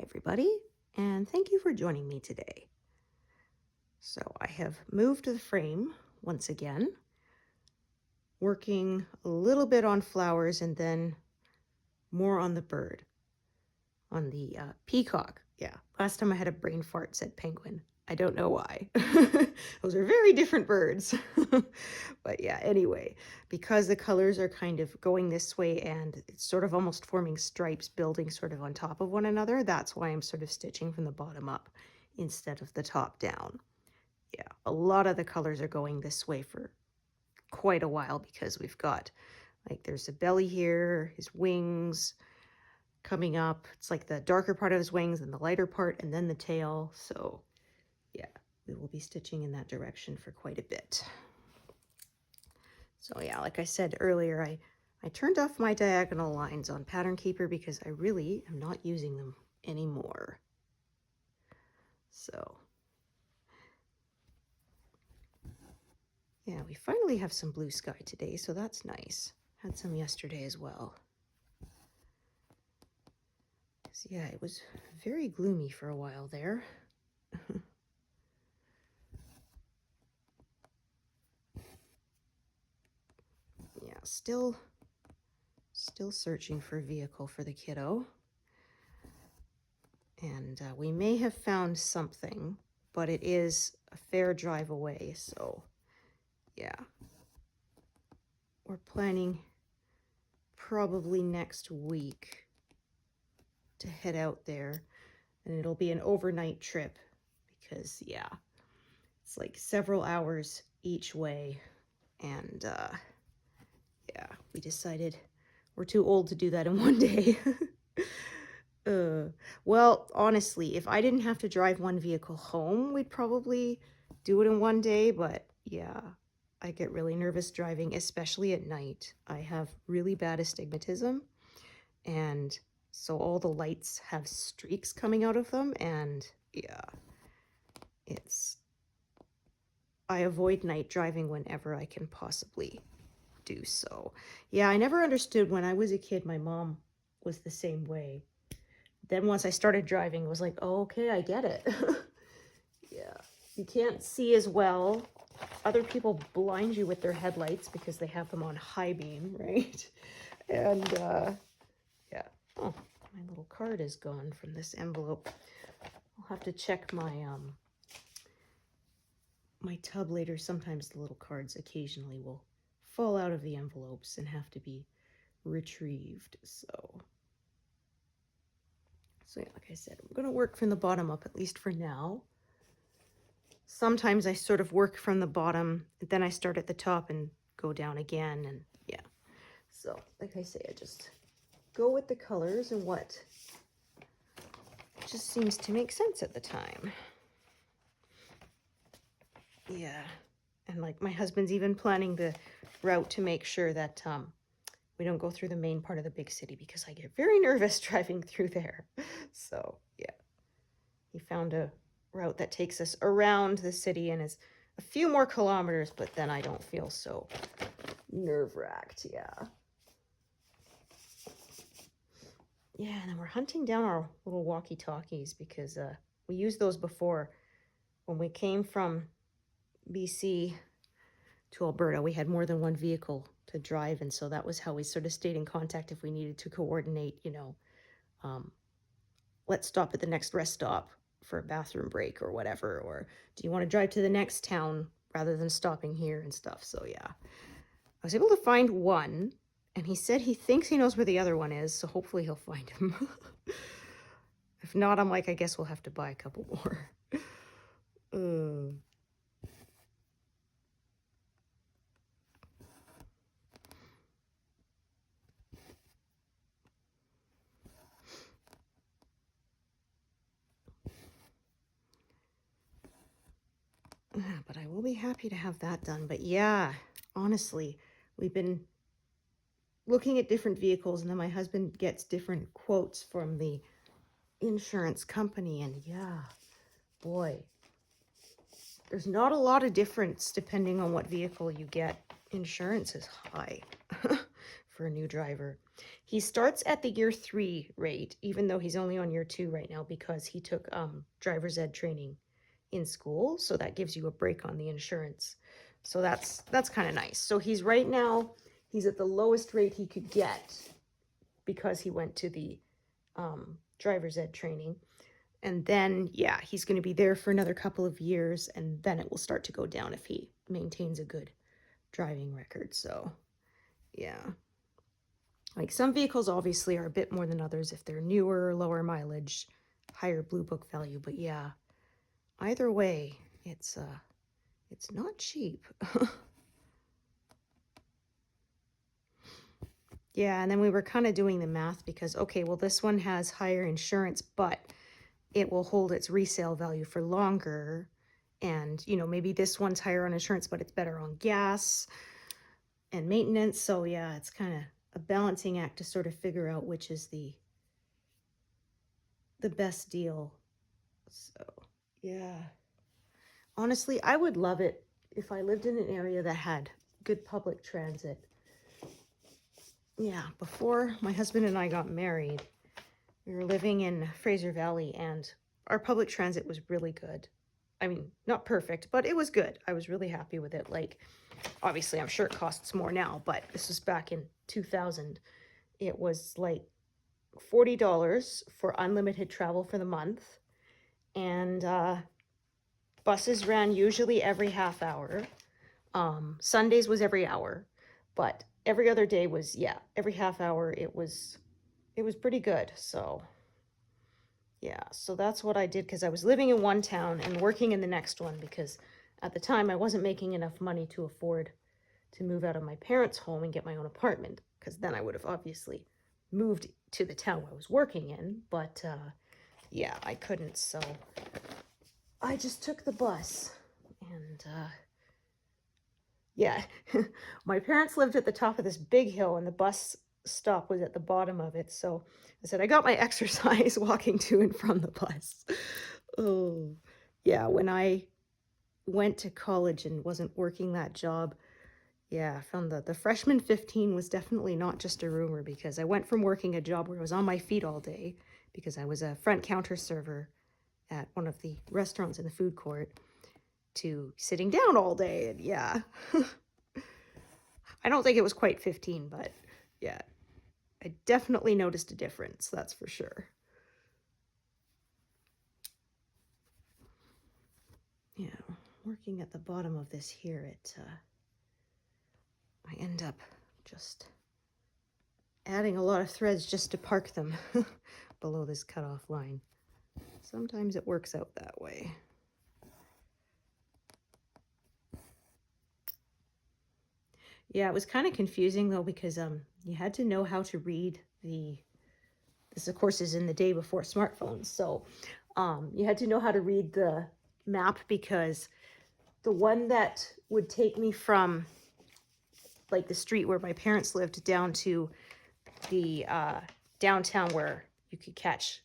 everybody, and thank you for joining me today. So I have moved the frame once again, working a little bit on flowers and then more on the bird, on the peacock. Yeah, last time I had a brain fart said penguin. I don't know why. Those are very different birds. But yeah, anyway, because the colors are kind of going this way and it's sort of almost forming stripes building sort of on top of one another, that's why I'm sort of stitching from the bottom up instead of the top down. Yeah, a lot of the colors are going this way for quite a while because we've got, like, there's a belly here, his wings coming up. It's like the darker part of his wings and the lighter part and then the tail. So yeah, we will be stitching in that direction for quite a bit. So yeah, like I said earlier, I turned off my diagonal lines on Pattern Keeper because I really am not using them anymore. So yeah, we finally have some blue sky today, so that's nice. Had some yesterday as well. Yeah, it was very gloomy for a while there. Yeah, still searching for a vehicle for the kiddo. And we may have found something, but it is a fair drive away, so yeah. We're planning probably next week to head out there, and it'll be an overnight trip because yeah, it's like several hours each way, and yeah, we decided we're too old to do that in one day. Well, honestly, if I didn't have to drive one vehicle home, we'd probably do it in one day, but yeah, I get really nervous driving, especially at night. I have really bad astigmatism, and so all the lights have streaks coming out of them, and yeah, I avoid night driving whenever I can possibly do so. Yeah, I never understood when I was a kid, my mom was the same way. Then once I started driving, it was like, oh, okay, I get it. Yeah, you can't see as well. Other people blind you with their headlights because they have them on high beam, right? And yeah, oh, my little card is gone from this envelope. I'll have to check my my tub later. Sometimes the little cards occasionally will fall out of the envelopes and have to be retrieved. So yeah, like I said, I'm going to work from the bottom up, at least for now. Sometimes I sort of work from the bottom, then I start at the top and go down again, and yeah. So, like I say, I just go with the colors and what just seems to make sense at the time. Yeah, and like my husband's even planning the route to make sure that we don't go through the main part of the big city because I get very nervous driving through there. So yeah, he found a route that takes us around the city and is a few more kilometers, but then I don't feel so nerve-wracked. Yeah, and then we're hunting down our little walkie-talkies because we used those before. When we came from BC to Alberta, we had more than one vehicle to drive, and so that was how we sort of stayed in contact if we needed to coordinate, you know, let's stop at the next rest stop for a bathroom break or whatever, or do you want to drive to the next town rather than stopping here and stuff. So yeah, I was able to find one, and he said he thinks he knows where the other one is, so hopefully he'll find him. If not, I'm like, I guess we'll have to buy a couple more. But I will be happy to have that done. But yeah, honestly, we've been looking at different vehicles, and then my husband gets different quotes from the insurance company, and yeah, boy, there's not a lot of difference depending on what vehicle you get. Insurance is high for a new driver. He starts at the year 3 rate, even though he's only on year 2 right now because he took driver's ed training in school. So that gives you a break on the insurance. So that's kind of nice. So he's right now, he's at the lowest rate he could get because he went to the driver's ed training. And then, yeah, he's going to be there for another couple of years, and then it will start to go down if he maintains a good driving record. So, yeah. Like some vehicles obviously are a bit more than others if they're newer, lower mileage, higher blue book value. But yeah, either way, it's not cheap. Yeah, and then we were kind of doing the math because, okay, well, this one has higher insurance, but it will hold its resale value for longer. And, you know, maybe this one's higher on insurance, but it's better on gas and maintenance. So yeah, it's kind of a balancing act to sort of figure out which is the best deal. So yeah, honestly, I would love it if I lived in an area that had good public transit. Yeah, before my husband and I got married, we were living in Fraser Valley and our public transit was really good. I mean, not perfect, but it was good. I was really happy with it. Like, obviously, I'm sure it costs more now, but this was back in 2000. It was like $40 for unlimited travel for the month. And buses ran usually every half hour. Sundays was every hour, but every other day was, yeah, every half hour. It was pretty good. So yeah, so that's what I did because I was living in one town and working in the next one because at the time I wasn't making enough money to afford to move out of my parents' home and get my own apartment, because then I would have obviously moved to the town I was working in, but yeah, I couldn't, so I just took the bus. And yeah, my parents lived at the top of this big hill and the bus stop was at the bottom of it, so I said I got my exercise walking to and from the bus. Oh yeah, when I went to college and wasn't working that job, yeah, I found that the freshman 15 was definitely not just a rumor, because I went from working a job where I was on my feet all day because I was a front counter server at one of the restaurants in the food court to sitting down all day. And yeah, I don't think it was quite 15, but yeah, I definitely noticed a difference, that's for sure. Yeah, working at the bottom of this here, I end up just adding a lot of threads just to park them below this cutoff line. Sometimes it works out that way. Yeah, it was kind of confusing though, because you had to know how to read this of course is in the day before smartphones, so you had to know how to read the map, because the one that would take me from like the street where my parents lived down to the downtown where you could catch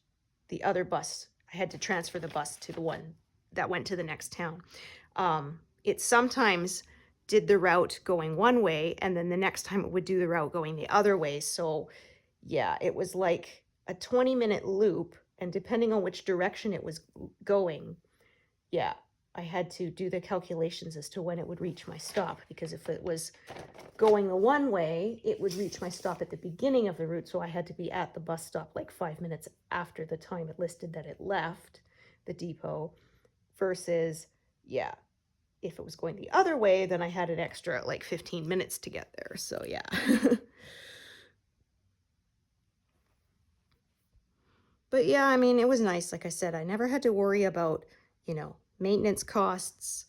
the other bus, I had to transfer the bus to the one that went to the next town. It sometimes did the route going one way, and then the next time it would do the route going the other way. So yeah, it was like a 20-minute loop, and depending on which direction it was going, yeah, I had to do the calculations as to when it would reach my stop, because if it was going the one way, it would reach my stop at the beginning of the route, so I had to be at the bus stop like 5 minutes after the time it listed that it left the depot, versus, yeah, if it was going the other way, then I had an extra like 15 minutes to get there, so yeah. But yeah, I mean, it was nice. Like I said, I never had to worry about, you know, maintenance costs,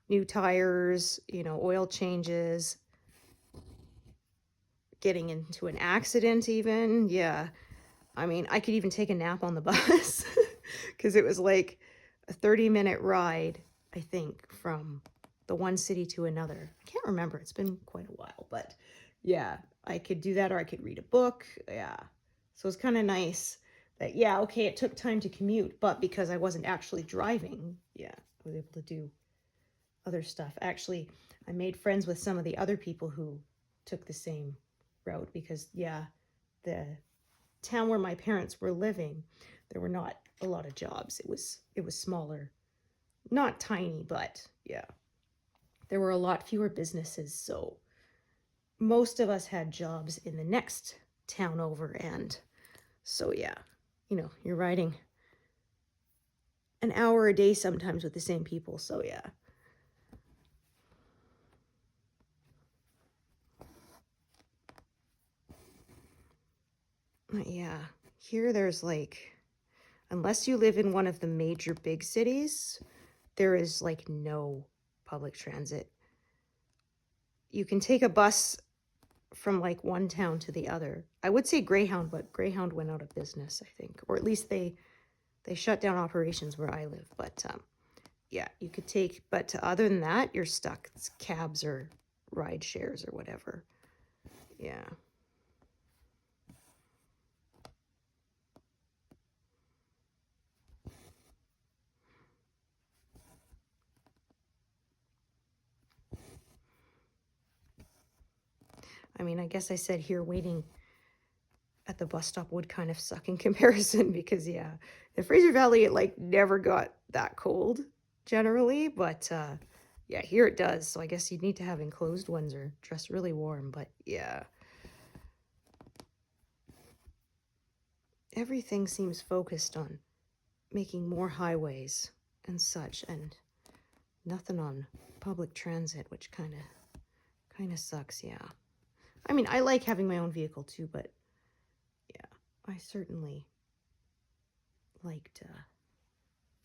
new tires, you know, oil changes, getting into an accident even. Yeah. I mean, I could even take a nap on the bus because it was like a 30-minute ride, I think, from the one city to another. I can't remember. It's been quite a while, but yeah, I could do that, or I could read a book. Yeah. So it's kind of nice that, yeah, okay, it took time to commute, but because I wasn't actually driving, yeah, I was able to do other stuff. Actually, I made friends with some of the other people who took the same route because, yeah, the town where my parents were living, there were not a lot of jobs. It was smaller. Not tiny, but yeah. There were a lot fewer businesses, so most of us had jobs in the next town over, and so yeah, you're riding an hour a day sometimes with the same people, so yeah. Yeah, here there's like, unless you live in one of the major big cities, there is like no public transit. You can take a bus from like one town to the other. I would say Greyhound, but Greyhound went out of business, I think, or at least they shut down operations where I live. But yeah, you could take, but other than that, you're stuck. It's cabs or ride shares or whatever. Yeah. I mean, I guess I said here waiting at the bus stop would kind of suck in comparison because, yeah, in Fraser Valley, it like never got that cold generally, but yeah, here it does. So I guess you'd need to have enclosed ones or dress really warm, but yeah. Everything seems focused on making more highways and such, and nothing on public transit, which kind of sucks. Yeah, I mean, I like having my own vehicle too, but yeah, I certainly liked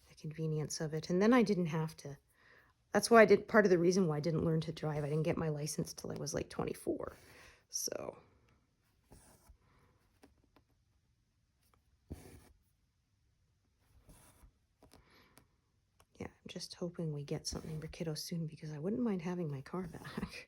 the convenience of it. And then I didn't have to. That's why I did. Part of the reason why I didn't learn to drive, I didn't get my license till I was like 24. So yeah, I'm just hoping we get something for kiddos soon because I wouldn't mind having my car back.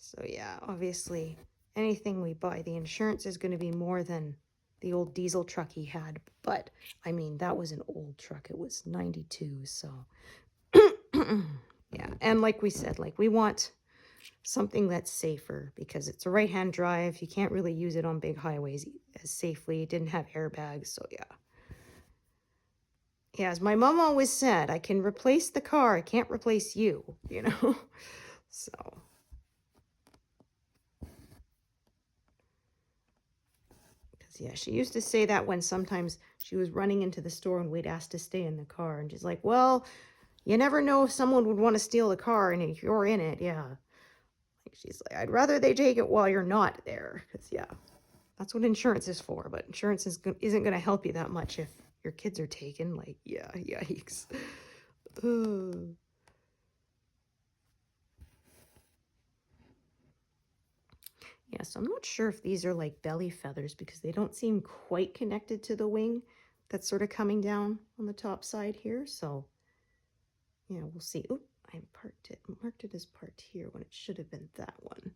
So yeah, obviously anything we buy, the insurance is going to be more than the old diesel truck he had. But I mean, that was an old truck. It was 92. So yeah. And like we said, like we want something that's safer because it's a right-hand drive. You can't really use it on big highways as safely. It didn't have airbags. So yeah. Yeah, as my mom always said, I can replace the car. I can't replace you, So yeah, she used to say that when sometimes she was running into the store and we'd ask to stay in the car. And she's like, well, you never know if someone would want to steal the car and if you're in it, yeah. Like she's like, I'd rather they take it while you're not there. Because, yeah, that's what insurance is for. But insurance isn't going to help you that much if your kids are taken. Like, yeah, yikes. Yeah, so I'm not sure if these are like belly feathers because they don't seem quite connected to the wing that's sort of coming down on the top side here. So, yeah, we'll see. Oop, I marked it as part here when it should have been that one,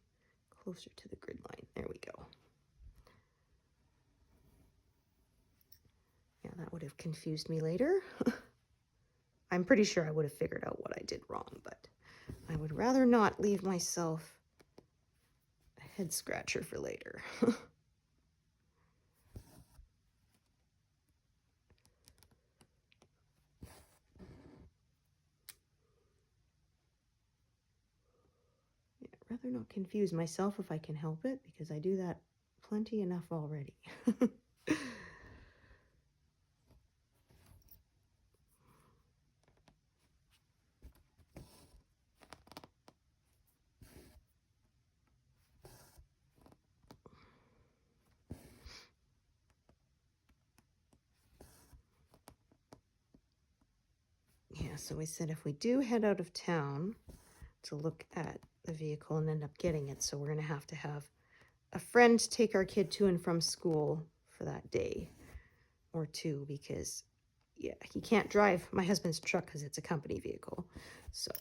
closer to the grid line. There we go. Yeah, that would have confused me later. I'm pretty sure I would have figured out what I did wrong, but I would rather not leave myself a head scratcher for later. Rather not confuse myself if I can help it, because I do that plenty enough already. Yeah, so we said if we do head out of town to look at the vehicle and end up getting it, so we're going to have a friend take our kid to and from school for that day or two, because yeah, he can't drive my husband's truck because it's a company vehicle. So,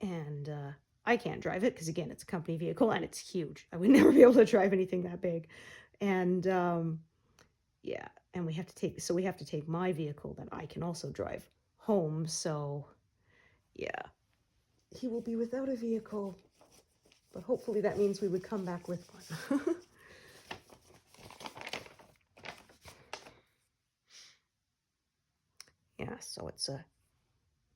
and I can't drive it because again, it's a company vehicle and it's huge. I would never be able to drive anything that big. And yeah, and we have to take my vehicle that I can also drive home. So yeah, he will be without a vehicle, but hopefully that means we would come back with one. Yeah, so it's a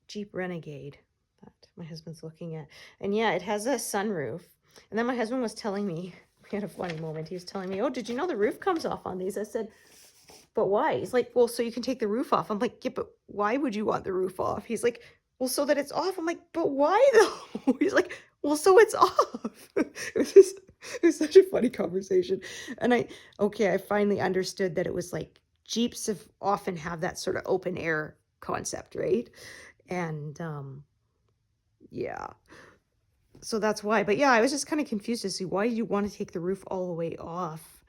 Jeep Renegade that my husband's looking at. And yeah, it has a sunroof. And then my husband was telling me, we had a funny moment. He was telling me, oh, did you know the roof comes off on these? I said, but why? He's like, well, so you can take the roof off. I'm like, yeah, but why would you want the roof off? He's like, well, so that it's off. I'm like, but why though? He's like, well, so it's off. It was such a funny conversation. And I finally understood that it was like Jeeps often have that sort of open air concept, right? And yeah, so that's why. But yeah, I was just kind of confused as to why do you want to take the roof all the way off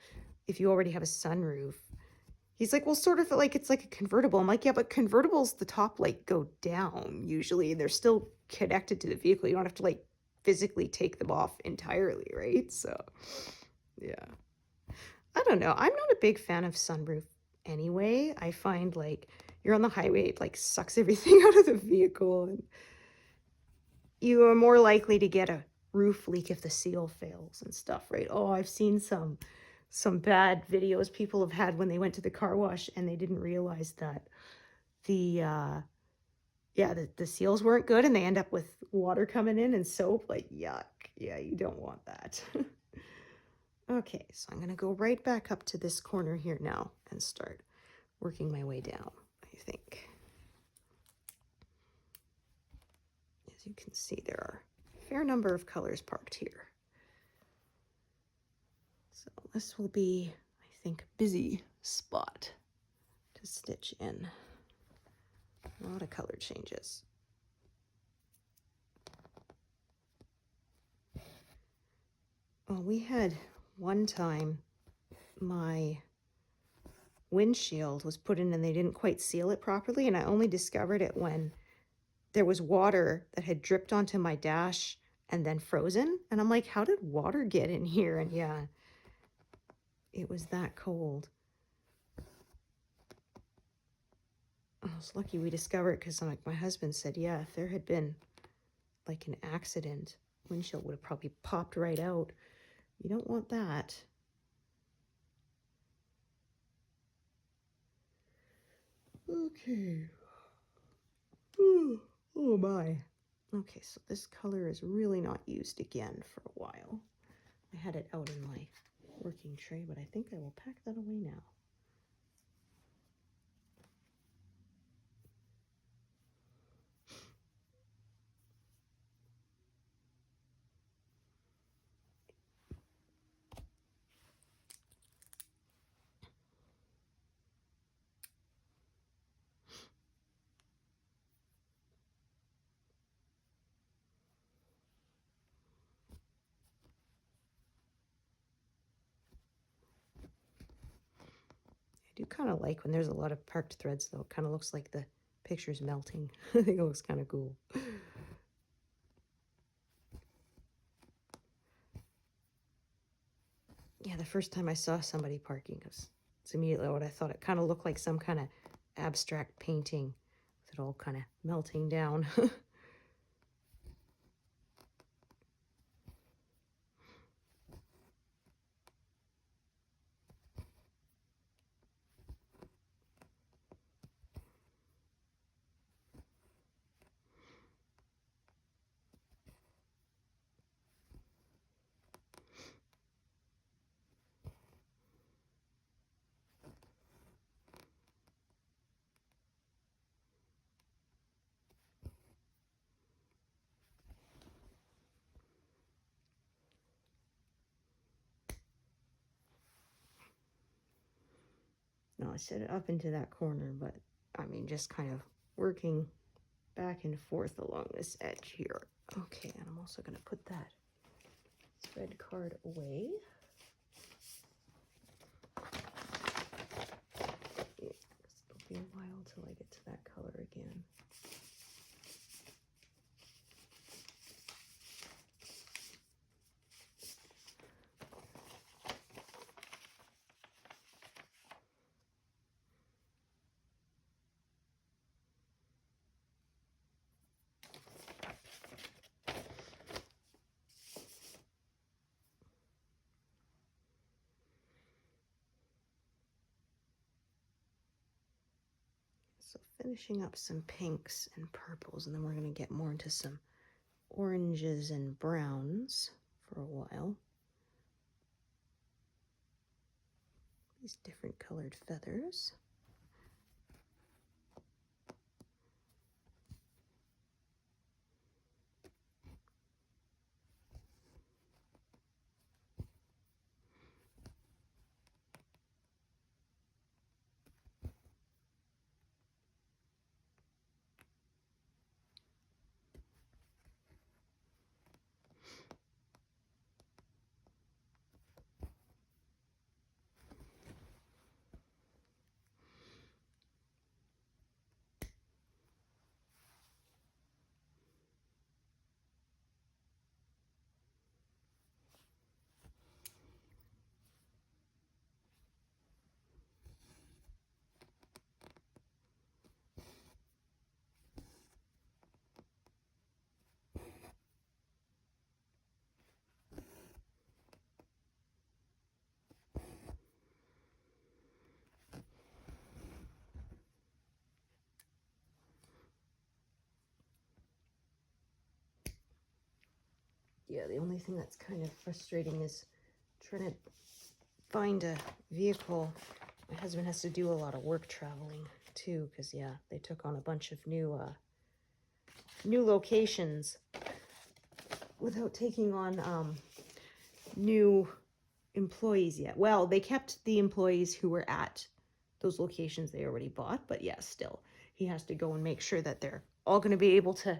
if you already have a sunroof? He's like, well, sort of like it's like a convertible. I'm like, yeah, but convertibles, the top like go down usually, and they're still connected to the vehicle. You don't have to like physically take them off entirely, right? So yeah, I don't know. I'm not a big fan of sunroof anyway. I find like you're on the highway, it like sucks everything out of the vehicle, and you are more likely to get a roof leak if the seal fails and stuff, right? Oh, I've seen some bad videos people have had when they went to the car wash and they didn't realize that the the seals weren't good, and they end up with water coming in and soap. Like, yuck. Yeah, you don't want that. Okay, so I'm gonna go right back up to this corner here now and start working my way down, I think. As you can see, there are a fair number of colors parked here. So this will be, I think, a busy spot to stitch in. A lot of color changes. Well, we had one time my windshield was put in and they didn't quite seal it properly, and I only discovered it when there was water that had dripped onto my dash and then frozen. And I'm like, how did water get in here? And yeah, it was that cold. I was lucky we discovered it because like my husband said, yeah, if there had been like an accident, windshield would have probably popped right out. You don't want that. Okay. Oh my. Okay, so this color is really not used again for a while. I had it out in my working tray, but I think I will pack that away now. I do kind of like when there's a lot of parked threads, though. It kind of looks like the picture's melting. I think it looks kind of cool. Yeah, the first time I saw somebody parking, it's immediately what I thought. It kind of looked like some kind of abstract painting with it all kind of melting down. No, I set it up into that corner, but I mean, just kind of working back and forth along this edge here. Okay, and I'm also going to put that thread card away. It'll be a while till I get to that color again. finishing up some pinks and purples, and then we're going to get more into some oranges and browns for a while. These different colored feathers. Yeah, the only thing that's kind of frustrating is trying to find a vehicle. My husband has to do a lot of work traveling too, because yeah, they took on a bunch of new locations without taking on new employees yet. Well, they kept the employees who were at those locations they already bought, but yeah, still, he has to go and make sure that they're all going to be able to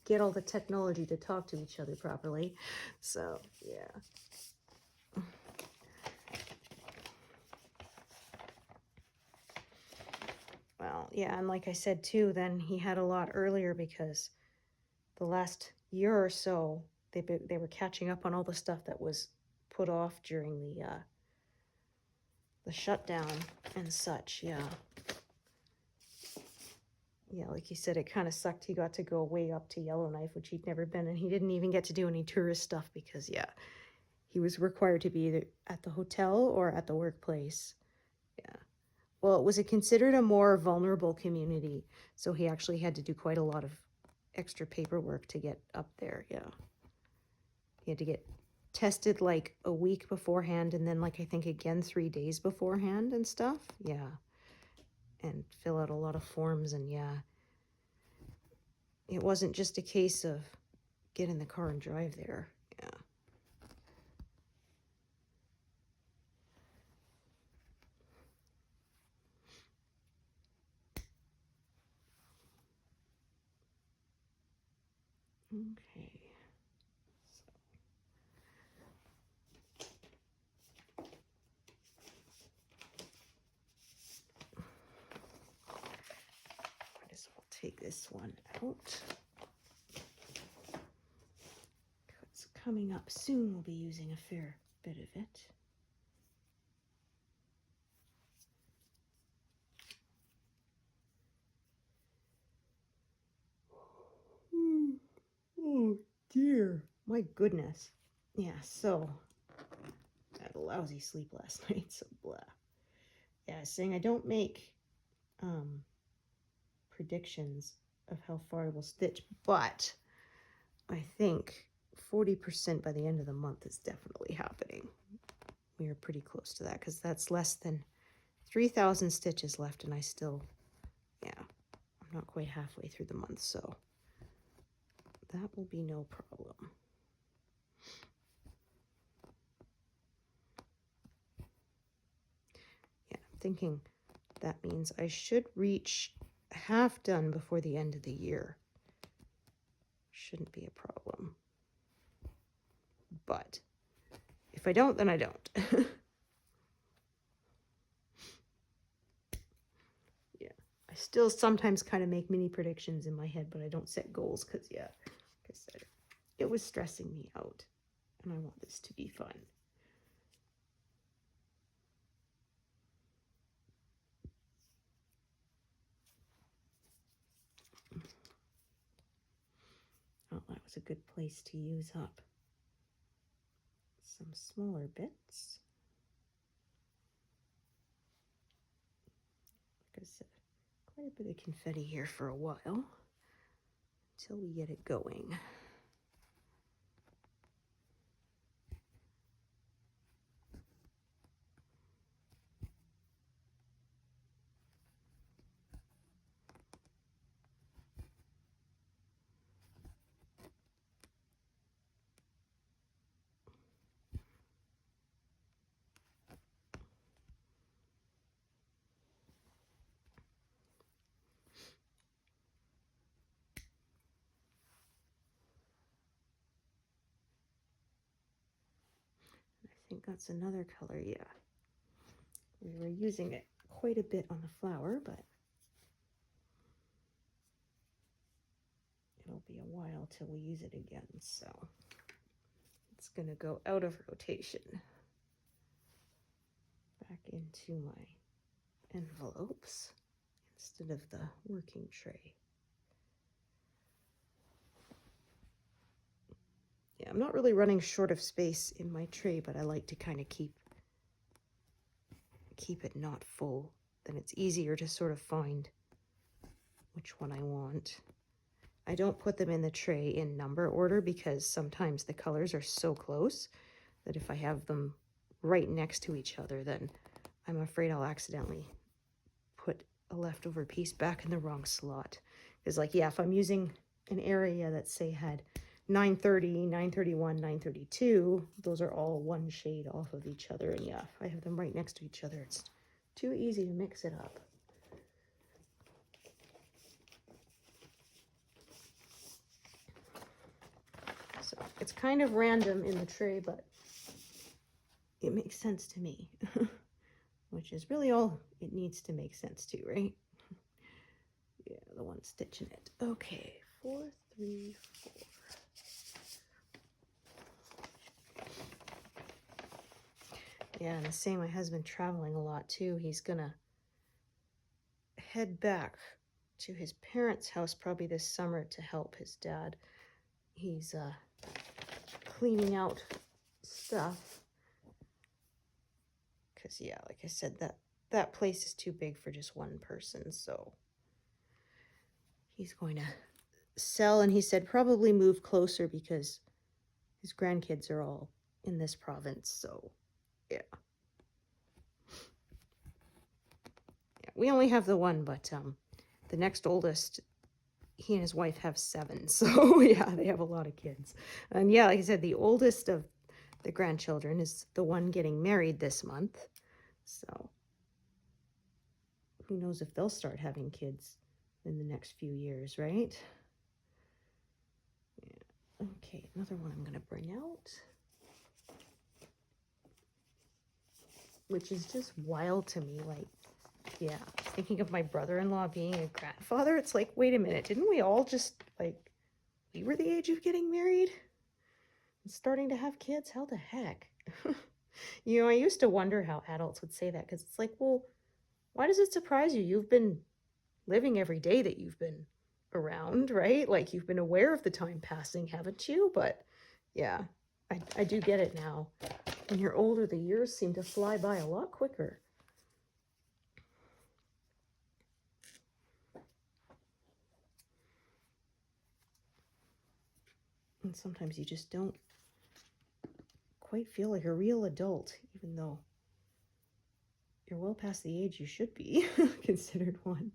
get all the technology to talk to each other properly. So, yeah. Well, yeah, and like I said too, then he had a lot earlier because the last year or so, they were catching up on all the stuff that was put off during the shutdown and such, yeah. Yeah, like you said, it kind of sucked. He got to go way up to Yellowknife, which he'd never been, and he didn't even get to do any tourist stuff because, yeah, he was required to be either at the hotel or at the workplace. Yeah. Well, it was considered a more vulnerable community, so he actually had to do quite a lot of extra paperwork to get up there, yeah. He had to get tested like a week beforehand, and then like I think again 3 days beforehand and stuff, yeah. And fill out a lot of forms, and yeah. It wasn't just a case of get in the car and drive there, yeah. Okay. Might as well take this one out. It's coming up soon. We'll be using a fair bit of it. Oh dear. My goodness. Yeah, so I had a lousy sleep last night, so blah. Yeah, saying I don't make predictions of how far I will stitch, but I think 40% by the end of the month is definitely happening. We are pretty close to that because that's less than 3,000 stitches left, and I still, yeah, I'm not quite halfway through the month, so that will be no problem. Yeah, I'm thinking that means I should reach half done before the end of the year. Shouldn't be a problem. But if I don't, then I don't. Yeah, I still sometimes kind of make mini predictions in my head, but I don't set goals because, yeah, like I said, it was stressing me out, and I want this to be fun. Oh, that was a good place to use up some smaller bits. Like I said, quite a bit of confetti here for a while until we get it going. I think that's another color, yeah. We were using it quite a bit on the flower, but it'll be a while till we use it again, so it's gonna go out of rotation. Back into my envelopes instead of the working tray. Yeah, I'm not really running short of space in my tray, but I like to kind of keep it not full. Then it's easier to sort of find which one I want. I don't put them in the tray in number order because sometimes the colors are so close that if I have them right next to each other, then I'm afraid I'll accidentally put a leftover piece back in the wrong slot. Because like, yeah, if I'm using an area that say had 930, 931, 932, those are all one shade off of each other. And yeah, if I have them right next to each other, it's too easy to mix it up. So it's kind of random in the tray, but it makes sense to me, which is really all it needs to make sense to, right? Yeah, the one stitching it. Okay, 4, 3, 4. Yeah, and the same, my husband traveling a lot too. He's gonna head back to his parents' house probably this summer to help his dad. He's cleaning out stuff. Because, yeah, like I said, that place is too big for just one person, so he's going to sell, and he said probably move closer because his grandkids are all in this province, so yeah. We only have the one, but the next oldest, he and his wife have 7, so yeah, they have a lot of kids. And yeah, like I said, the oldest of the grandchildren is the one getting married this month, so who knows if they'll start having kids in the next few years, right? Yeah. Okay, another one I'm going to bring out, which is just wild to me. Like, yeah, thinking of my brother-in-law being a grandfather, it's like, wait a minute, didn't we all just, like, we were the age of getting married and starting to have kids? How the heck? You know, I used to wonder how adults would say that, because it's like, well, why does it surprise you? You've been living every day that you've been around, right? Like, you've been aware of the time passing, haven't you? But yeah, I do get it now. When you're older, the years seem to fly by a lot quicker. And sometimes you just don't quite feel like a real adult, even though you're well past the age you should be considered one.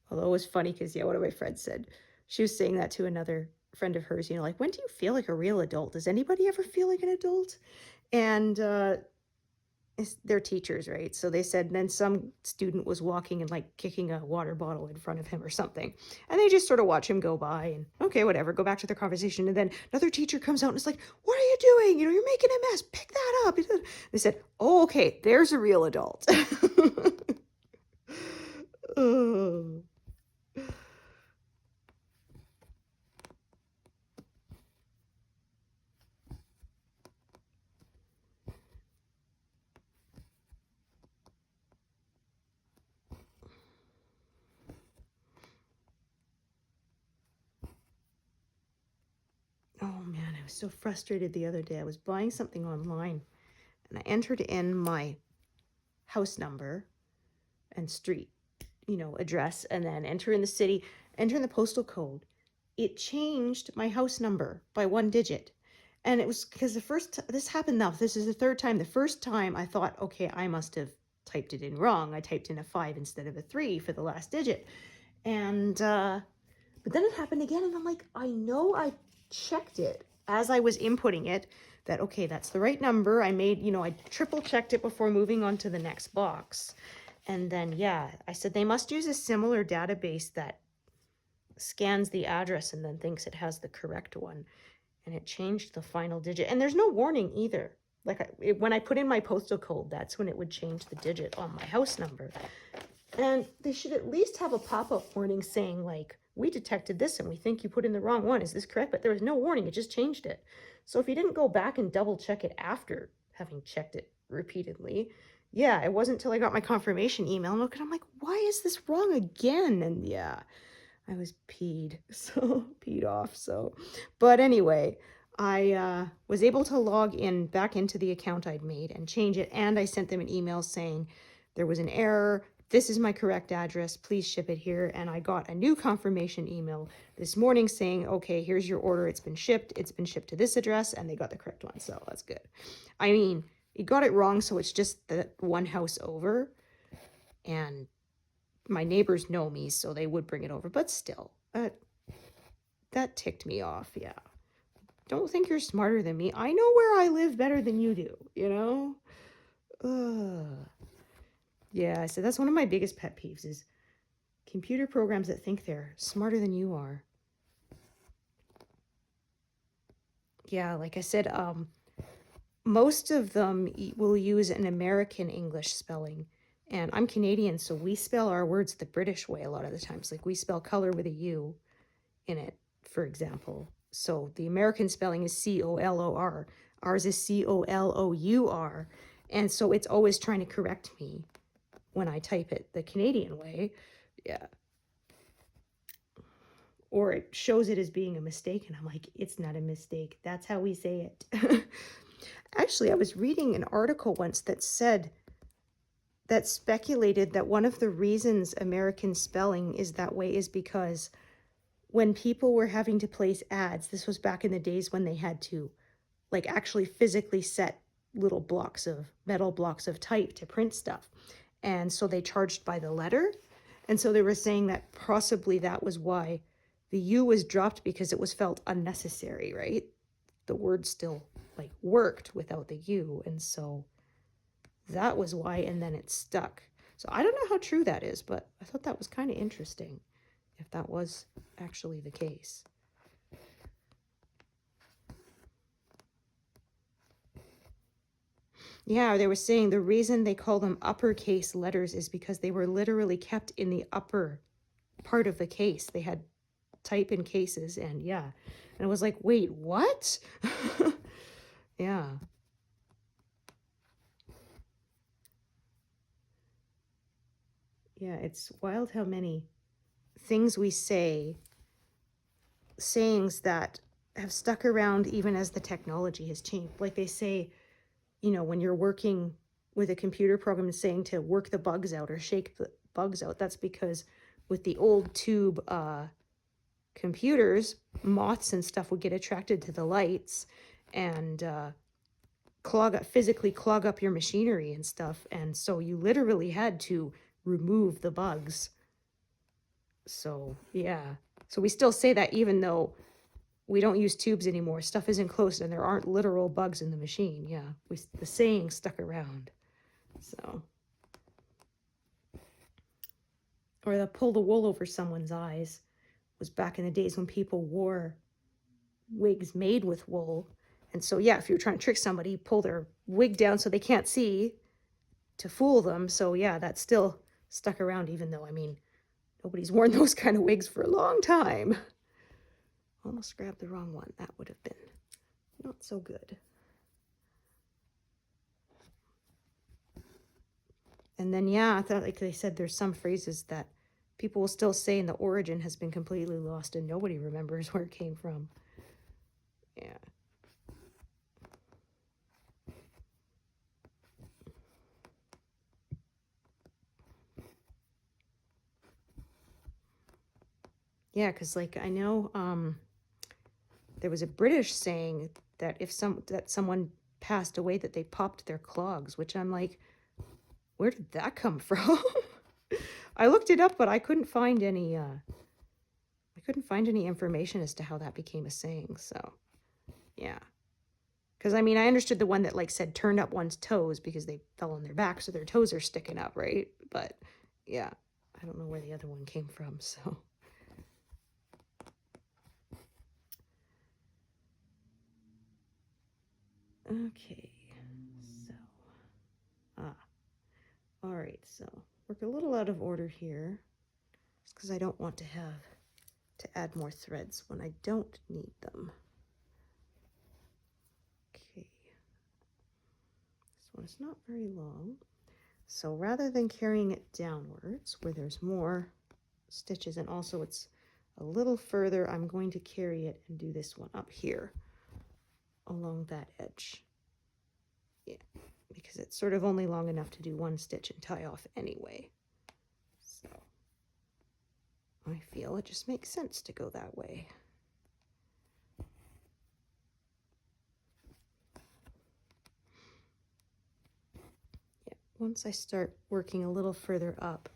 Although it was funny because, yeah, one of my friends said, she was saying that to another friend of hers, you know, like, when do you feel like a real adult? Does anybody ever feel like an adult? And they're teachers, right? So they said, then some student was walking and like kicking a water bottle in front of him or something. And they just sort of watch him go by and, okay, whatever, go back to their conversation. And then another teacher comes out and is like, what are you doing? You know, you're making a mess. Pick that up. They said, oh, okay, there's a real adult. Oh. Oh man, I was so frustrated the other day. I was buying something online and I entered in my house number and street address, and then enter in the city, enter in the postal code. It changed my house number by 1 digit. And it was because this happened now. This is the third time. The first time I thought, okay, I must have typed it in wrong. I typed in a 5 instead of a 3 for the last digit. And, but then it happened again. And I'm like, I know I checked it as I was inputting it that, okay, that's the right number. I made, I triple checked it before moving on to the next box. And then, yeah, I said they must use a similar database that scans the address and then thinks it has the correct one. And it changed the final digit. And there's no warning either. Like when I put in my postal code, that's when it would change the digit on my house number. And they should at least have a pop-up warning saying, like, we detected this and we think you put in the wrong one. Is this correct? But there was no warning. It just changed it. So if you didn't go back and double check it after having checked it repeatedly, yeah, it wasn't until I got my confirmation email. And I'm like, why is this wrong again? And yeah, I was peed off. So, but anyway, I was able to log in back into the account I'd made and change it. And I sent them an email saying there was an error. This is my correct address. Please ship it here. And I got a new confirmation email this morning saying, okay, here's your order. It's been shipped. It's been shipped to this address. And they got the correct one. So that's good. I mean, you got it wrong. So it's just the one house over. And my neighbors know me, so they would bring it over. But still, that ticked me off. Yeah. Don't think you're smarter than me. I know where I live better than you do, Yeah, so that's one of my biggest pet peeves is computer programs that think they're smarter than you are. Yeah, like I said, most of them will use an American English spelling. And I'm Canadian, so we spell our words the British way a lot of the times. Like we spell color with a U in it, for example. So the American spelling is C-O-L-O-R. Ours is C-O-L-O-U-R. And so it's always trying to correct me when I type it the Canadian way. Yeah. Or it shows it as being a mistake. And I'm like, it's not a mistake. That's how we say it. Actually, I was reading an article once that speculated that one of the reasons American spelling is that way is because when people were having to place ads, this was back in the days when they had to like actually physically set little metal blocks of type to print stuff. And so they charged by the letter. And so they were saying that possibly that was why the U was dropped, because it was felt unnecessary, right? The word still like worked without the U. And so that was why, and then it stuck. So I don't know how true that is, but I thought that was kind of interesting if that was actually the case. Yeah, they were saying the reason they call them uppercase letters is because they were literally kept in the upper part of the case. They had type in cases, and yeah. And I was like, wait, what? Yeah. Yeah, it's wild how many things we say, sayings that have stuck around even as the technology has changed. Like they say, when you're working with a computer program and saying to work the bugs out or shake the bugs out, that's because with the old tube computers, moths and stuff would get attracted to the lights and physically clog up your machinery and stuff. And so you literally had to remove the bugs. So, yeah. So we still say that even though we don't use tubes anymore. Stuff isn't closed and there aren't literal bugs in the machine. Yeah, the saying stuck around. So. Or the pull the wool over someone's eyes was back in the days when people wore wigs made with wool. And so, yeah, if you're trying to trick somebody, pull their wig down so they can't see to fool them. So, yeah, that's still stuck around, even though, I mean, nobody's worn those kind of wigs for a long time. Almost grabbed the wrong one. That would have been not so good. And then, yeah, I thought, like they said, there's some phrases that people will still say and the origin has been completely lost and nobody remembers where it came from. Yeah. Yeah, because like I know there was a British saying that if someone passed away that they popped their clogs, which I'm like, where did that come from? I looked it up, but I couldn't find any information as to how that became a saying. So, yeah. Because I mean, I understood the one that like said turned up one's toes because they fell on their back, so their toes are sticking up, right? But yeah, I don't know where the other one came from. So, okay, so all right, so work a little out of order here, just because I don't want to have to add more threads when I don't need them. Okay, this one is not very long. So rather than carrying it downwards where there's more stitches, and also it's a little further, I'm going to carry it and do this one up here along that edge. Yeah, because it's sort of only long enough to do one stitch and tie off anyway. So I feel it just makes sense to go that way. Yeah, once I start working a little further up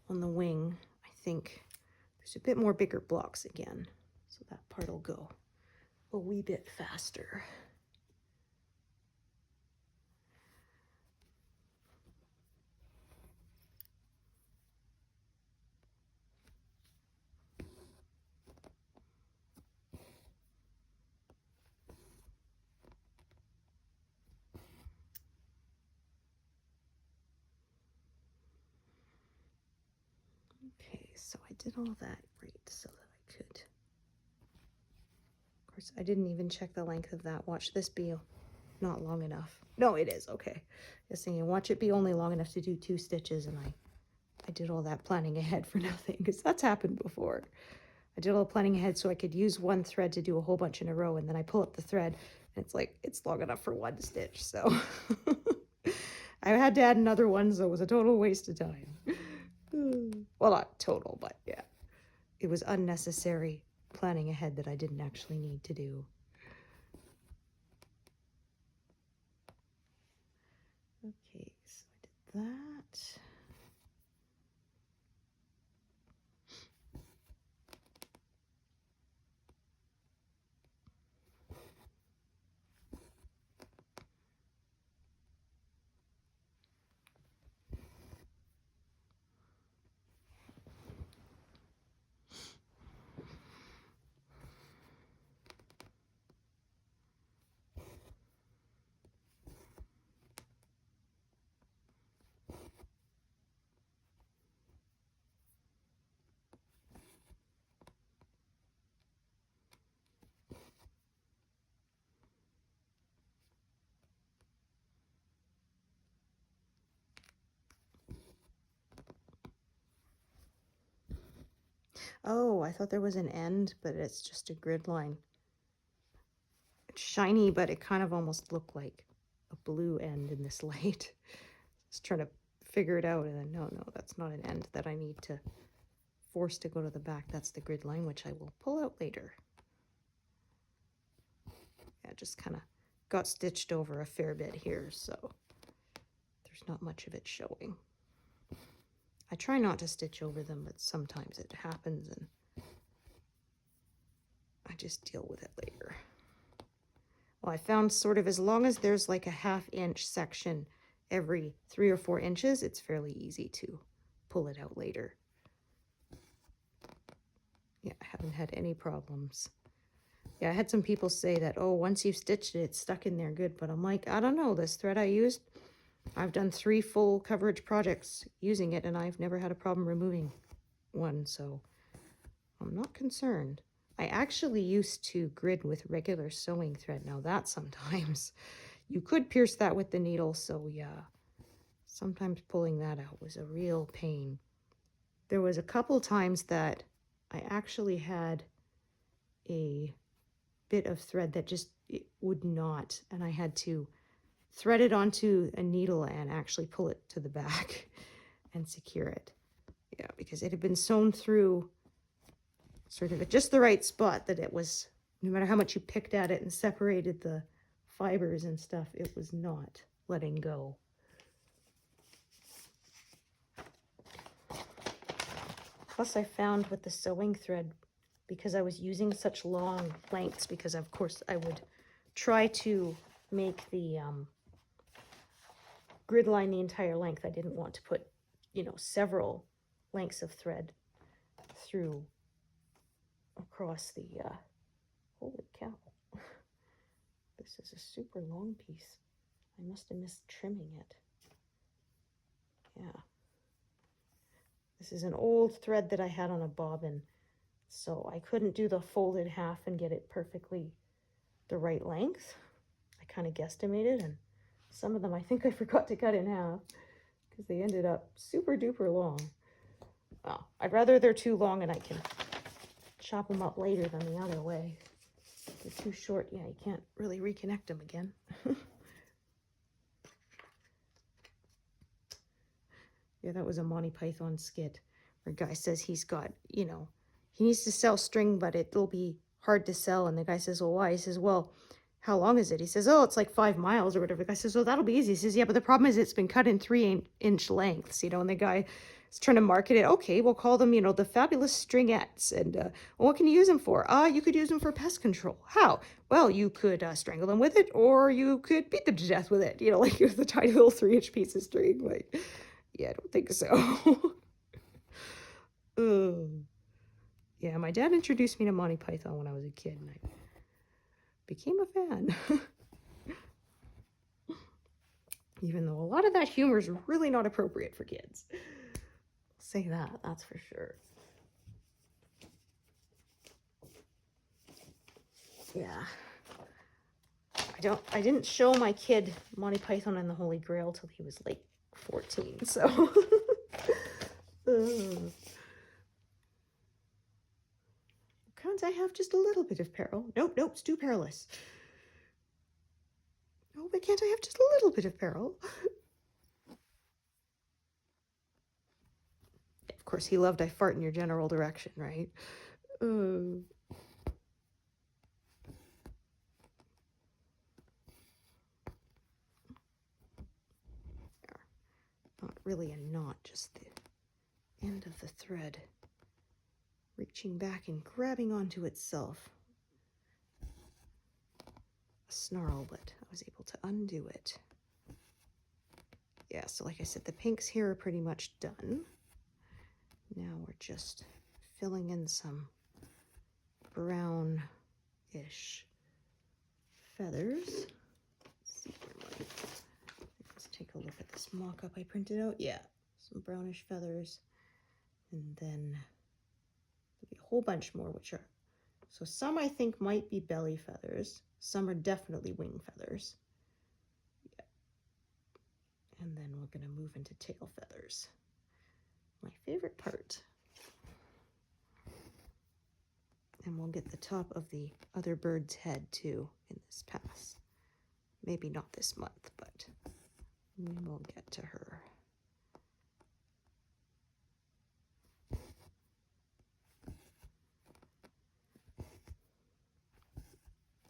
on the wing, I think there's a bit more bigger blocks again, so that part will go a wee bit faster. Okay, so I did all that right so that I could. Of course, I didn't even check the length of that. Watch this be not long enough. No, it is. Okay. Just thinking, watch it be only long enough to do 2 stitches, and I did all that planning ahead for nothing, because that's happened before. I did all the planning ahead so I could use one thread to do a whole bunch in a row, and then I pull up the thread, and it's like, it's long enough for 1 stitch, so I had to add another one, so it was a total waste of time. Well, not total, but yeah. It was unnecessary planning ahead that I didn't actually need to do. Okay, so I did that. Oh, I thought there was an end, but it's just a grid line. It's shiny, but it kind of almost looked like a blue end in this light. Just trying to figure it out, and then no, that's not an end that I need to force to go to the back. That's the grid line, which I will pull out later. Yeah, just kind of got stitched over a fair bit here, so there's not much of it showing. I try not to stitch over them, but sometimes it happens, and I just deal with it later. Well, I found sort of as long as there's like a 1/2 inch section every 3 or 4 inches, it's fairly easy to pull it out later. Yeah, I haven't had any problems. Yeah, I had some people say that, oh, once you've stitched it, it's stuck in there good, but I'm like, I don't know, this thread I used, I've done 3 full coverage projects using it, and I've never had a problem removing one, so I'm not concerned. I actually used to grid with regular sewing thread. Now that sometimes you could pierce that with the needle, so yeah, sometimes pulling that out was a real pain. There was a couple times that I actually had a bit of thread that just it would not, and I had to thread it onto a needle and actually pull it to the back and secure it. Yeah, because it had been sewn through sort of at just the right spot that it was, no matter how much you picked at it and separated the fibers and stuff, it was not letting go. Plus I found with the sewing thread, because I was using such long lengths, because of course I would try to make the grid line the entire length. I didn't want to put, you know, several lengths of thread through across the, holy cow. This is a super long piece. I must have missed trimming it. Yeah. This is an old thread that I had on a bobbin, so I couldn't do the folded half and get it perfectly the right length. I kind of guesstimated, and some of them I think I forgot to cut in half because they ended up super duper long. Oh, I'd rather they're too long and I can chop them up later than the other way. If they're too short, yeah, you can't really reconnect them again. Yeah, that was a Monty Python skit where a guy says he's got, you know, he needs to sell string, but it'll be hard to sell. And the guy says, well, why? He says, well, how long is it? He says, oh, it's like 5 miles or whatever. The guy says, well, that'll be easy. He says, yeah, but the problem is it's been cut in 3-inch lengths, you know, and the guy is trying to market it. Okay, we'll call them, you know, the fabulous stringettes. And well, what can you use them for? You could use them for pest control. How? Well, you could strangle them with it, or you could beat them to death with it. You know, like the tiny little 3-inch piece of string. Like, yeah, I don't think so. Yeah, my dad introduced me to Monty Python when I was a kid, and I became a fan. Even though a lot of that humor is really not appropriate for kids. I'll say that, that's for sure. Yeah. I didn't show my kid Monty Python and the Holy Grail till he was like 14, so. Can't I have just a little bit of peril? Nope, it's too perilous. Oh, but can't I have just a little bit of peril? Of course, he loved I fart in your general direction, right? Not really a knot, just the end of the thread reaching back and grabbing onto itself. A snarl, but I was able to undo it. Yeah, so like I said, the pinks here are pretty much done. Now we're just filling in some brown-ish feathers. Let's see where let's take a look at this mock-up I printed out. Yeah, some brownish feathers. And then there'll be a whole bunch more, which are, so some I think might be belly feathers. Some are definitely wing feathers. Yeah. And then we're going to move into tail feathers. My favorite part. And we'll get the top of the other bird's head too in this pass. Maybe not this month, but we will get to her.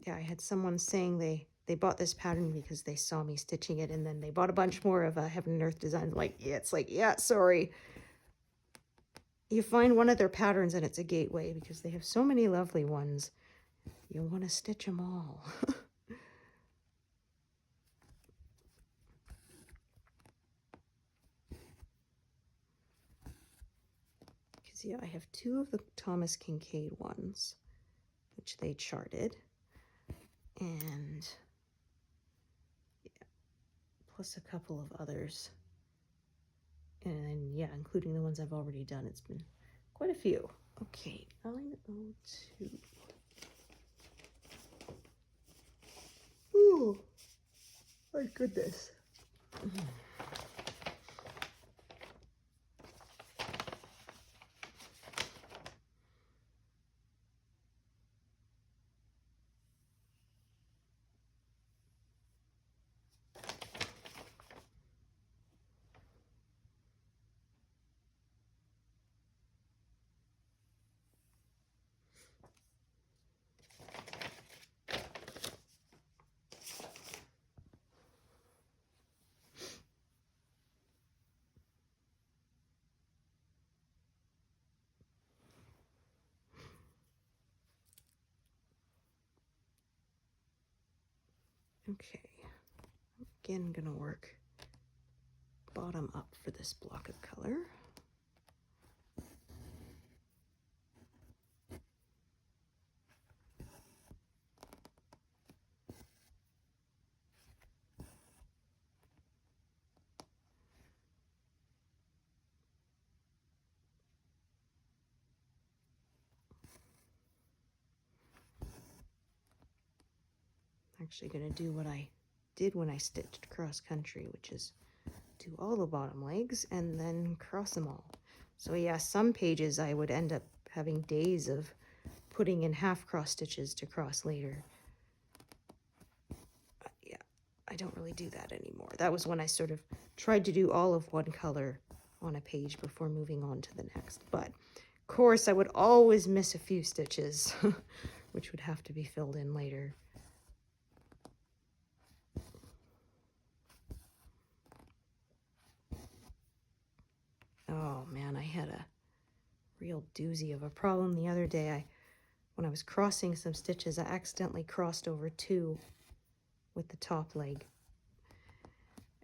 Yeah, I had someone saying they bought this pattern because they saw me stitching it, and then they bought a bunch more of Heaven and Earth Design. Like, yeah, it's like, yeah, sorry. You find one of their patterns and it's a gateway because they have so many lovely ones. You want to stitch them all. Because, yeah, I have 2 of the Thomas Kincaid ones, which they charted. And, yeah, plus a couple of others. And, yeah, including the ones I've already done. It's been quite a few. Okay, 902. Ooh, my goodness. Okay, again, gonna work bottom up for this block of color. Actually going to do what I did when I stitched cross country, which is do all the bottom legs and then cross them all. So yeah, some pages I would end up having days of putting in half cross stitches to cross later. Yeah, I don't really do that anymore. That was when I sort of tried to do all of one color on a page before moving on to the next. But of course I would always miss a few stitches, which would have to be filled in later. Oh man, I had a real doozy of a problem the other day. When I was crossing some stitches, I accidentally crossed over 2 with the top leg.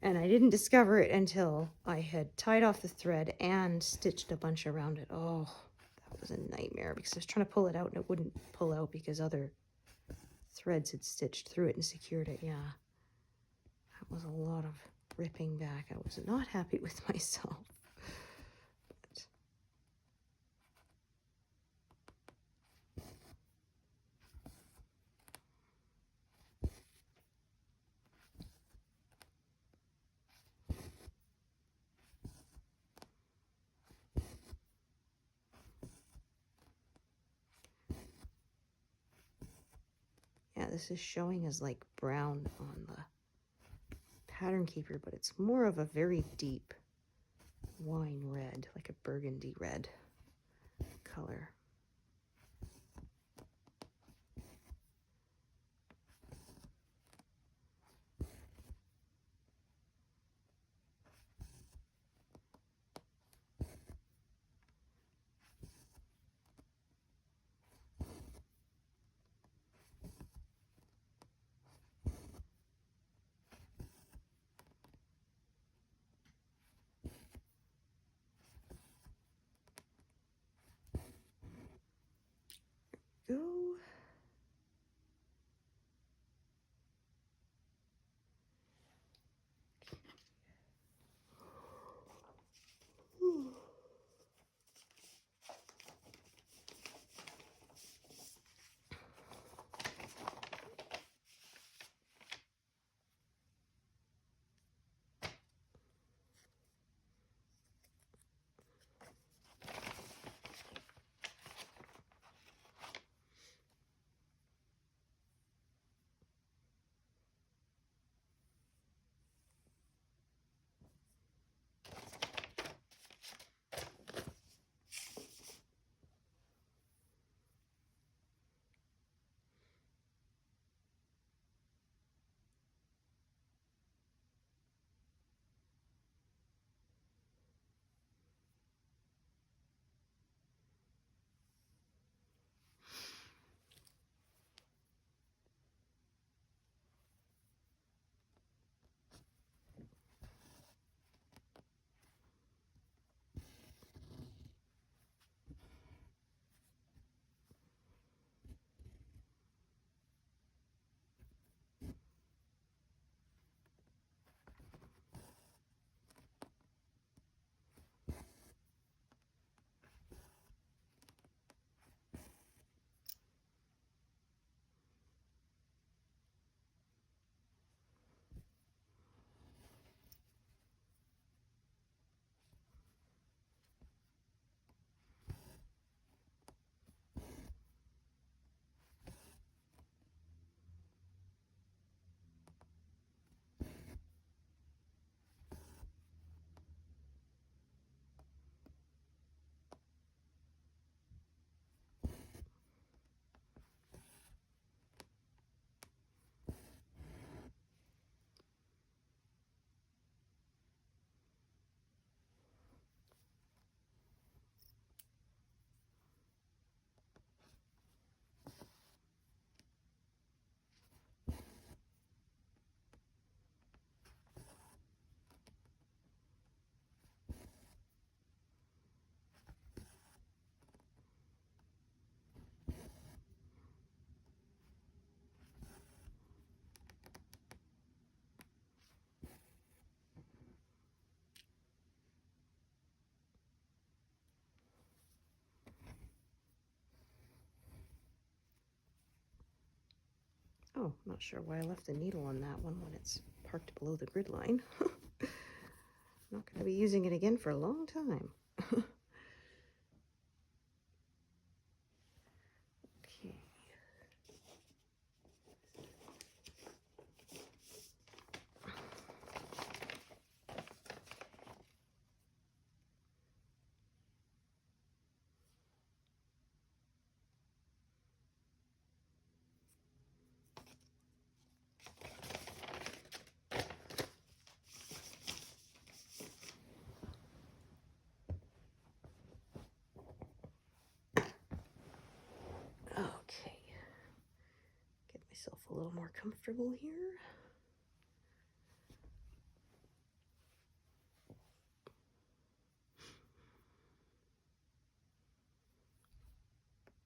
And I didn't discover it until I had tied off the thread and stitched a bunch around it. Oh, that was a nightmare because I was trying to pull it out and it wouldn't pull out because other threads had stitched through it and secured it. Yeah, that was a lot of ripping back. I was not happy with myself. Yeah, this is showing as like brown on the pattern keeper, but it's more of a very deep wine red, like a burgundy red color. Go. Oh, not sure why I left the needle on that one when it's parked below the grid line. Not going to be using it again for a long time. Okay. Okay. Get myself a little more comfortable here.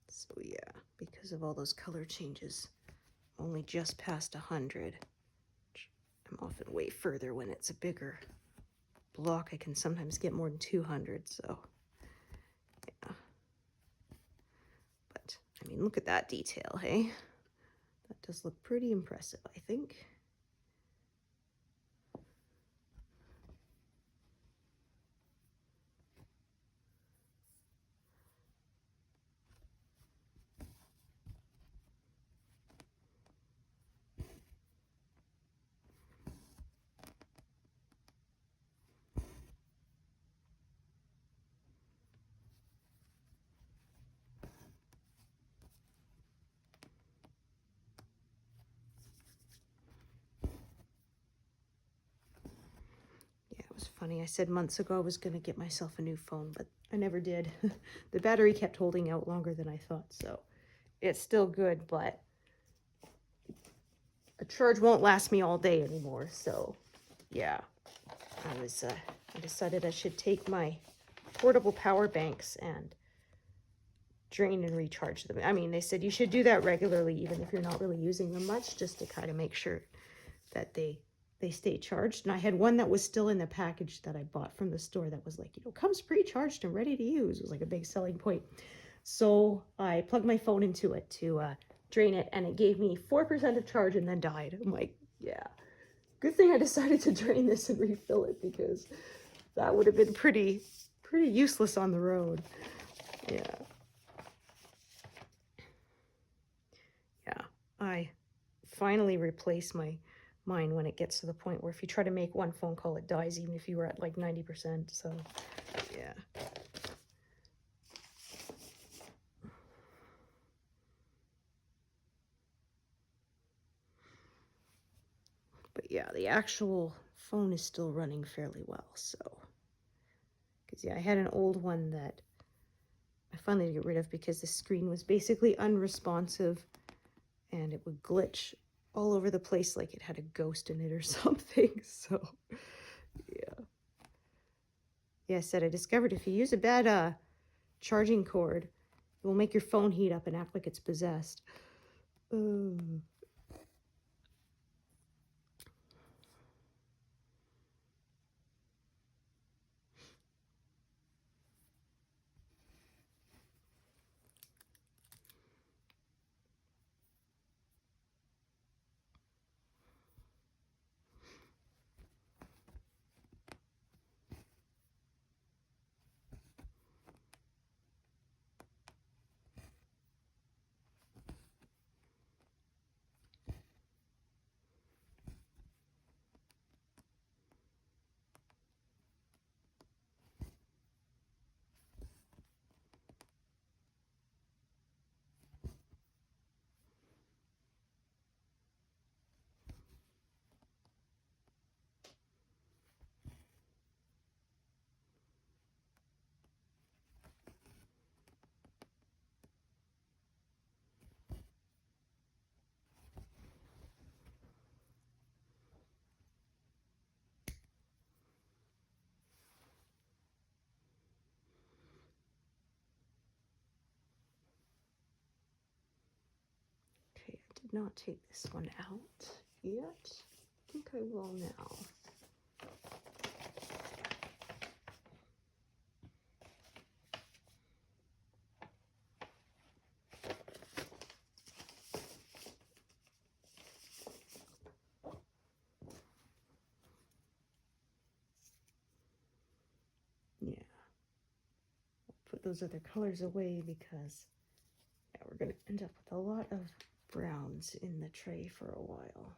So yeah, because of all those color changes, only just past 100. I'm often way further when it's a bigger block. I can sometimes get more than 200, so yeah. But I mean, look at that detail, hey? That does look pretty impressive, I think. Yeah, it was funny. I said months ago I was going to get myself a new phone, but I never did. The battery kept holding out longer than I thought, so it's still good, but a charge won't last me all day anymore. So yeah, I decided I should take my portable power banks and drain and recharge them. I mean, they said you should do that regularly, even if you're not really using them much, just to kind of make sure that they stay charged. And I had one that was still in the package that I bought from the store that was like, you know, comes pre-charged and ready to use. It was like a big selling point. So I plugged my phone into it to drain it, and it gave me 4% of charge and then died. I'm like, yeah, good thing I decided to drain this and refill it, because that would have been pretty useless on the road. Yeah. Yeah, I finally replace mine when it gets to the point where if you try to make one phone call, it dies, even if you were at like 90%. So, yeah. But yeah, the actual phone is still running fairly well. So, because yeah, I had an old one that I finally had to get rid of because the screen was basically unresponsive and it would glitch all over the place like it had a ghost in it or something. So, yeah. Yeah, I said I discovered if you use a bad charging cord, it will make your phone heat up and act like it's possessed. Okay, I did not take this one out yet. I think I will now. put those other colors away because yeah, we're going to end up with a lot of browns in the tray for a while.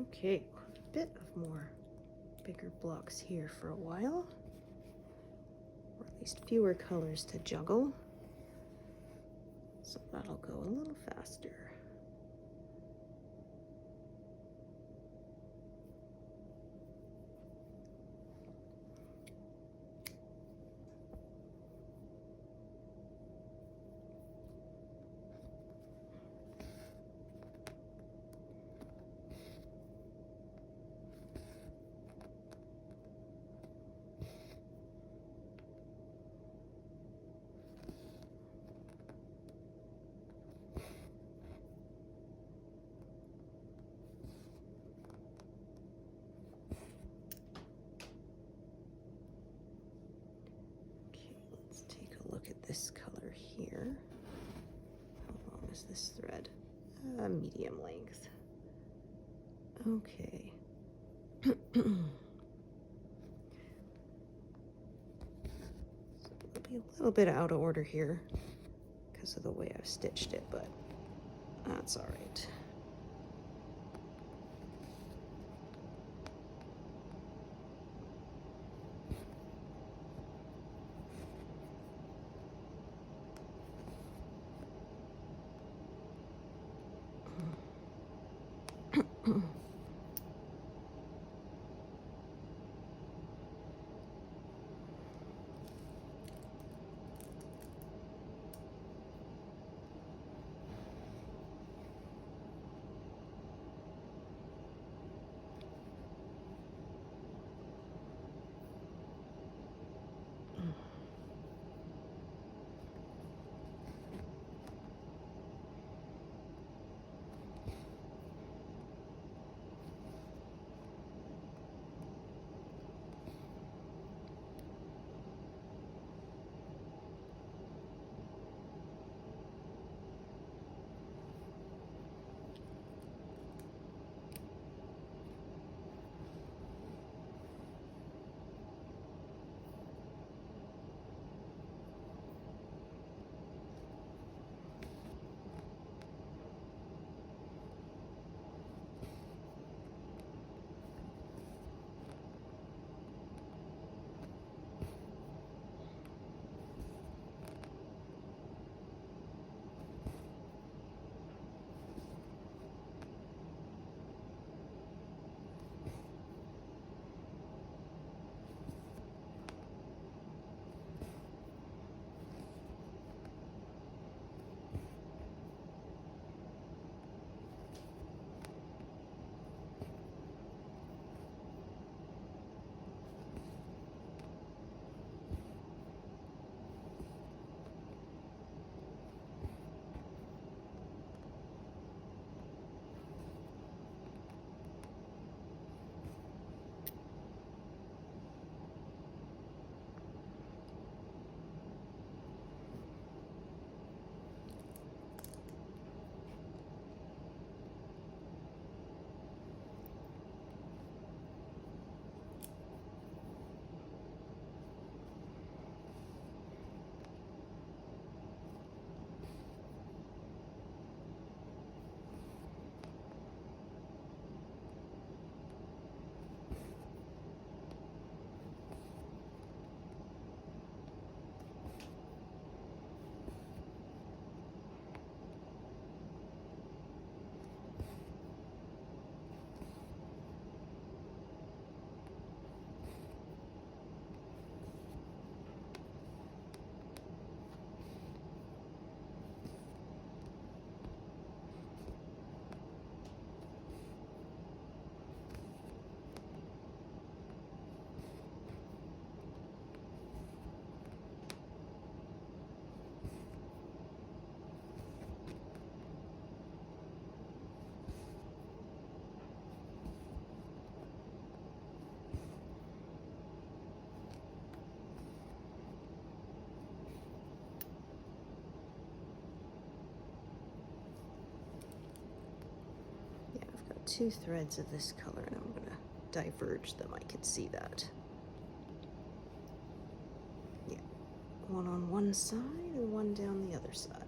Okay, a bit of more bigger blocks here for a while, or at least fewer colors to juggle, so that'll go a little faster. This color here. How long is this thread? Medium length. Okay. So it'll be a little bit out of order here because of the way I've stitched it, but that's all right. 2 threads of this color, and I'm gonna diverge them. I can see that. Yeah, one on one side and one down the other side.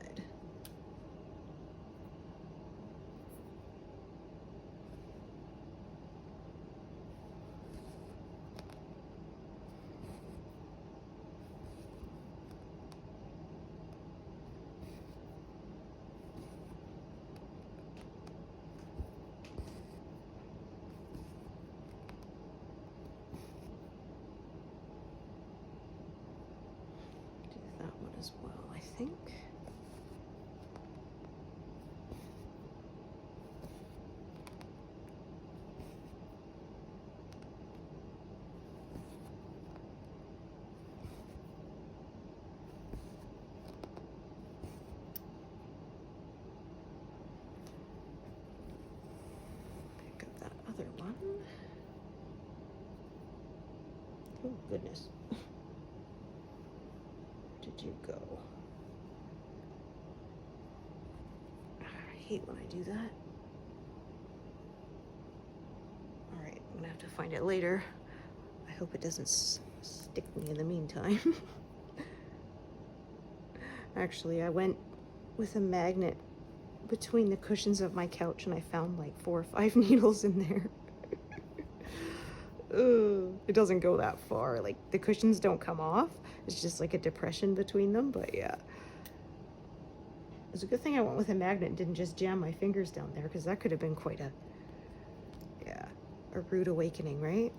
As well, I think. Pick up that other one. Oh goodness. Where did you go? I hate when I do that. All right, I'm gonna have to find it later. I hope it doesn't stick me in the meantime. Actually, I went with a magnet between the cushions of my couch and I found like 4 or 5 needles in there. It doesn't go that far. Like, the cushions don't come off. It's just like a depression between them, but yeah. It's a good thing I went with a magnet and didn't just jam my fingers down there, because that could have been quite a, yeah, a rude awakening, right?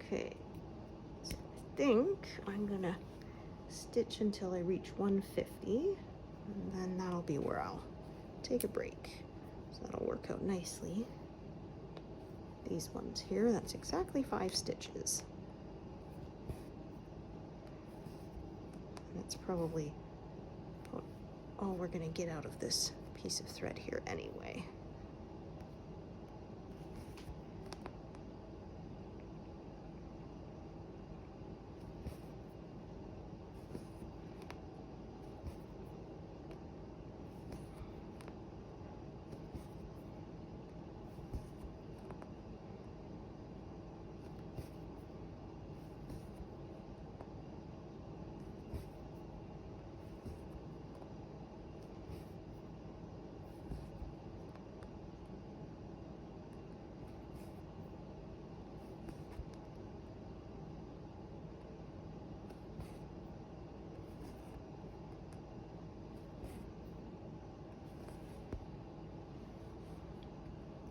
Okay, so I think I'm gonna stitch until I reach 150, and then that'll be where I'll take a break. So that'll work out nicely. These ones here, that's exactly 5 stitches. And that's probably all we're gonna get out of this piece of thread here anyway.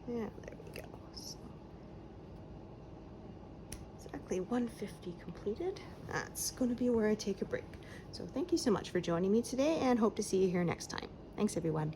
Yeah, there we go. So, exactly 150 completed. That's going to be where I take a break. So thank you so much for joining me today, and hope to see you here next time. Thanks, everyone.